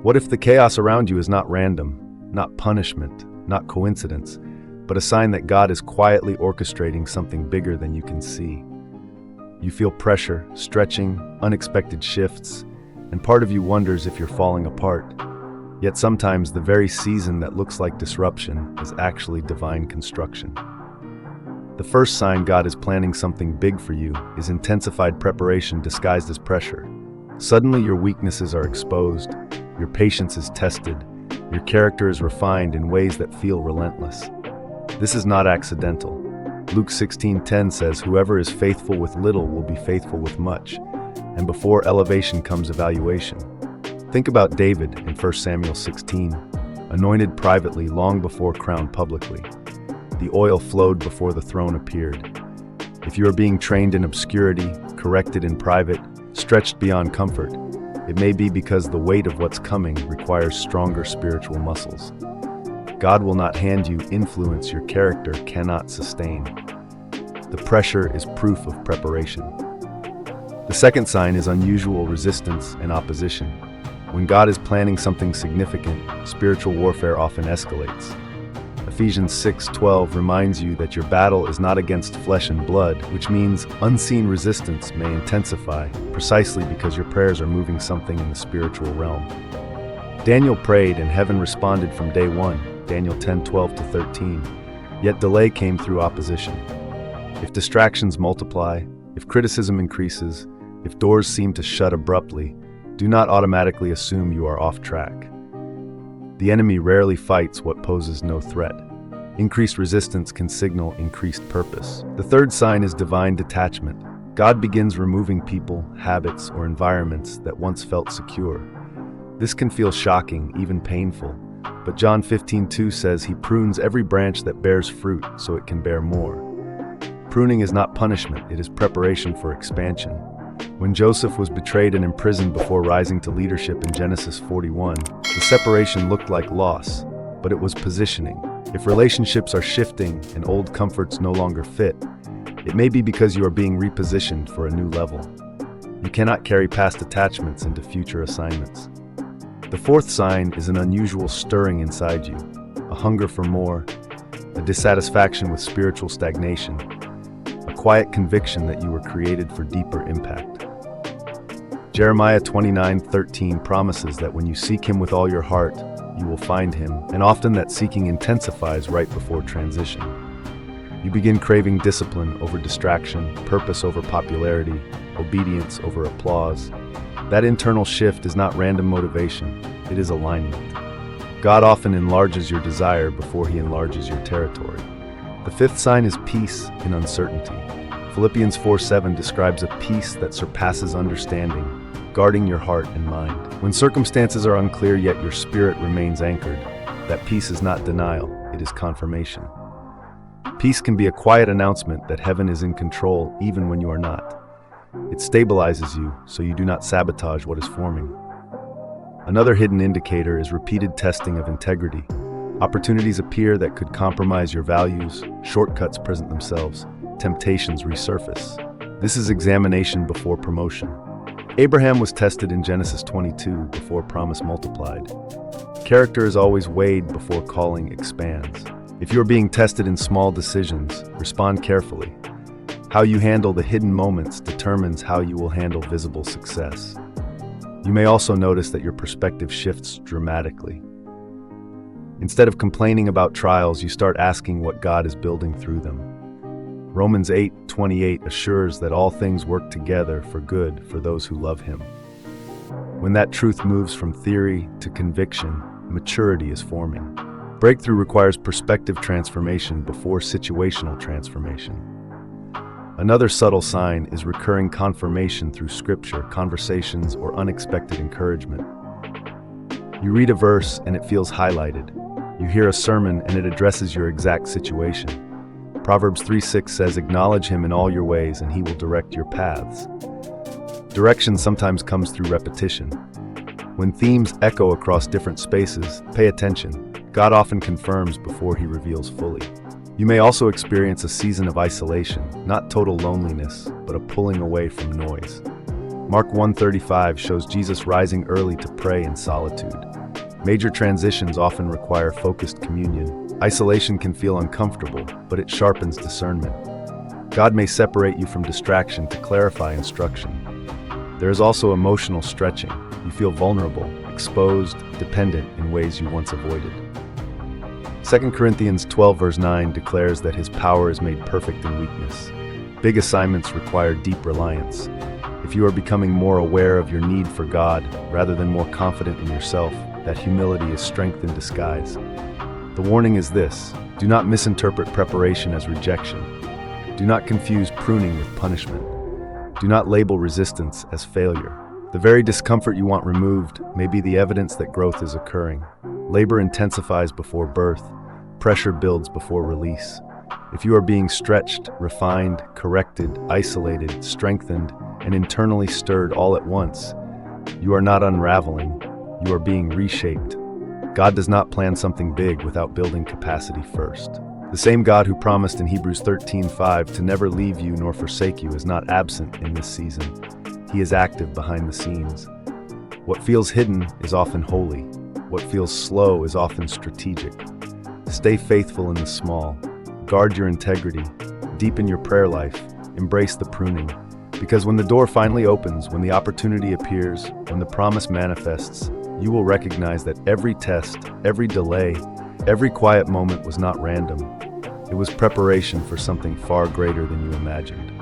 What if the chaos around you is not random, not punishment, not coincidence, but a sign that God is quietly orchestrating something bigger than you can see? You feel pressure, stretching, unexpected shifts, and part of you wonders if you're falling apart. Yet sometimes the very season that looks like disruption is actually divine construction. The first sign God is planning something big for you is intensified preparation disguised as pressure. Suddenly your weaknesses are exposed, your patience is tested, your character is refined in ways that feel relentless. This is not accidental. Luke 16:10 says, "Whoever is faithful with little will be faithful with much," and before elevation comes evaluation. Think about David in 1 Samuel 16, anointed privately long before crowned publicly. The oil flowed before the throne appeared. If you are being trained in obscurity, corrected in private, stretched beyond comfort, it may be because the weight of what's coming requires stronger spiritual muscles. God will not hand you influence your character cannot sustain. The pressure is proof of preparation. The second sign is unusual resistance and opposition. When God is planning something significant, spiritual warfare often escalates. Ephesians 6:12 reminds you that your battle is not against flesh and blood, which means unseen resistance may intensify, precisely because your prayers are moving something in the spiritual realm. Daniel prayed and heaven responded from day one, Daniel 10:12-13, yet delay came through opposition. If distractions multiply, if criticism increases, if doors seem to shut abruptly, do not automatically assume you are off track. The enemy rarely fights what poses no threat. Increased resistance can signal increased purpose. The third sign is divine detachment. God begins removing people, habits, or environments that once felt secure. This can feel shocking, even painful, but John 15:2 says he prunes every branch that bears fruit so it can bear more. Pruning is not punishment, it is preparation for expansion. When Joseph was betrayed and imprisoned before rising to leadership in Genesis 41, the separation looked like loss, but it was positioning. If relationships are shifting and old comforts no longer fit, it may be because you are being repositioned for a new level. You cannot carry past attachments into future assignments. The fourth sign is an unusual stirring inside you, a hunger for more, a dissatisfaction with spiritual stagnation, a quiet conviction that you were created for deeper impact. Jeremiah 29:13 promises that when you seek him with all your heart, you will find him, and often that seeking intensifies right before transition. You begin craving discipline over distraction, purpose over popularity, obedience over applause. That internal shift is not random motivation, it is alignment. God often enlarges your desire before he enlarges your territory. The fifth sign is peace in uncertainty. Philippians 4:7 describes a peace that surpasses understanding, guarding your heart and mind. When circumstances are unclear yet your spirit remains anchored, that peace is not denial, it is confirmation. Peace can be a quiet announcement that heaven is in control even when you are not. It stabilizes you so you do not sabotage what is forming. Another hidden indicator is repeated testing of integrity. Opportunities appear that could compromise your values, shortcuts present themselves, temptations resurface. This is examination before promotion. Abraham was tested in Genesis 22 before promise multiplied. Character is always weighed before calling expands. If you are being tested in small decisions, respond carefully. How you handle the hidden moments determines how you will handle visible success. You may also notice that your perspective shifts dramatically. Instead of complaining about trials, you start asking what God is building through them. Romans 8:28 assures that all things work together for good for those who love him. When that truth moves from theory to conviction, maturity is forming. Breakthrough requires perspective transformation before situational transformation. Another subtle sign is recurring confirmation through scripture, conversations, or unexpected encouragement. You read a verse and it feels highlighted. You hear a sermon and it addresses your exact situation. Proverbs 3:6 says, "Acknowledge him in all your ways and he will direct your paths." Direction sometimes comes through repetition. When themes echo across different spaces, pay attention. God often confirms before he reveals fully. You may also experience a season of isolation, not total loneliness, but a pulling away from noise. Mark 1:35 shows Jesus rising early to pray in solitude. Major transitions often require focused communion. Isolation can feel uncomfortable, but it sharpens discernment. God may separate you from distraction to clarify instruction. There is also emotional stretching. You feel vulnerable, exposed, dependent in ways you once avoided. 2 Corinthians 12 verse 9 declares that his power is made perfect in weakness. Big assignments require deep reliance. If you are becoming more aware of your need for God rather than more confident in yourself, that humility is strength in disguise. The warning is this: do not misinterpret preparation as rejection. Do not confuse pruning with punishment. Do not label resistance as failure. The very discomfort you want removed may be the evidence that growth is occurring. Labor intensifies before birth. Pressure builds before release. If you are being stretched, refined, corrected, isolated, strengthened, and internally stirred all at once, you are not unraveling, you are being reshaped. God does not plan something big without building capacity first. The same God who promised in Hebrews 13:5 to never leave you nor forsake you is not absent in this season. He is active behind the scenes. What feels hidden is often holy. What feels slow is often strategic. Stay faithful in the small. Guard your integrity. Deepen your prayer life. Embrace the pruning. Because when the door finally opens, when the opportunity appears, when the promise manifests, you will recognize that every test, every delay, every quiet moment was not random. It was preparation for something far greater than you imagined.